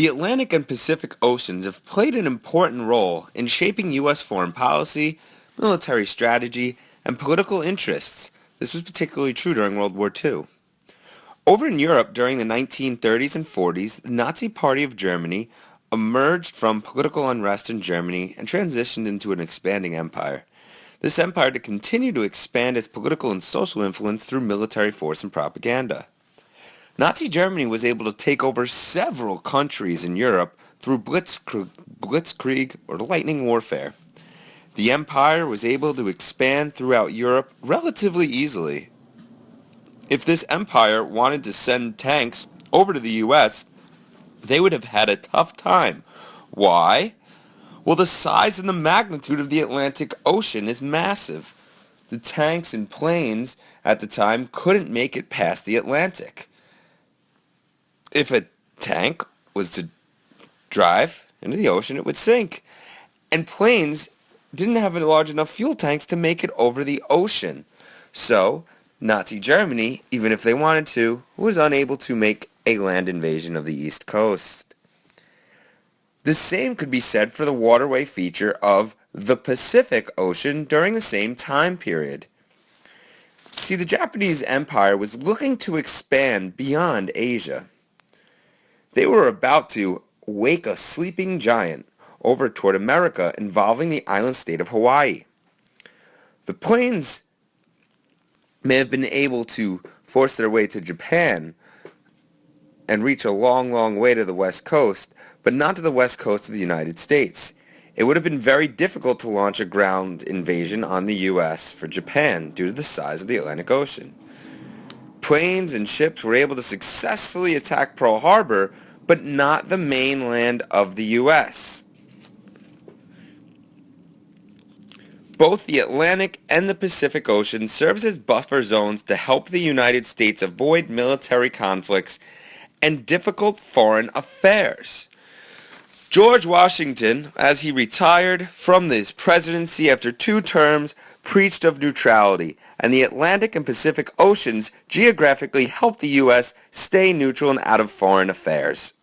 The Atlantic and Pacific Oceans have played an important role in shaping U.S. foreign policy, military strategy, and political interests. This was particularly true during World War II. Over in Europe during the 1930s and 40s, the Nazi Party of Germany emerged from political unrest in Germany and transitioned into an expanding empire. This empire to continue to expand its political and social influence through military force and propaganda. Nazi Germany was able to take over several countries in Europe through blitzkrieg or lightning warfare. The empire was able to expand throughout Europe relatively easily. If this empire wanted to send tanks over to the U.S., they would have had a tough time. Why? Well, the size and the magnitude of the Atlantic Ocean is massive. The tanks and planes at the time couldn't make it past the Atlantic. If a tank was to drive into the ocean, it would sink. And planes didn't have large enough fuel tanks to make it over the ocean. So, Nazi Germany, even if they wanted to, was unable to make a land invasion of the East Coast. The same could be said for the waterway feature of the Pacific Ocean during the same time period. See, the Japanese Empire was looking to expand beyond Asia. They were about to wake a sleeping giant over toward America involving the island state of Hawaii. The planes may have been able to force their way to Japan and reach a long, long way to the west coast, but not to the west coast of the United States. It would have been very difficult to launch a ground invasion on the U.S. for Japan due to the size of the Atlantic Ocean. Planes and ships were able to successfully attack Pearl Harbor, but not the mainland of the U.S. Both the Atlantic and the Pacific Ocean serves as buffer zones to help the United States avoid military conflicts and difficult foreign affairs. George Washington, as he retired from his presidency after 2 terms, preached of neutrality, and the Atlantic and Pacific Oceans geographically helped the U.S. stay neutral and out of foreign affairs.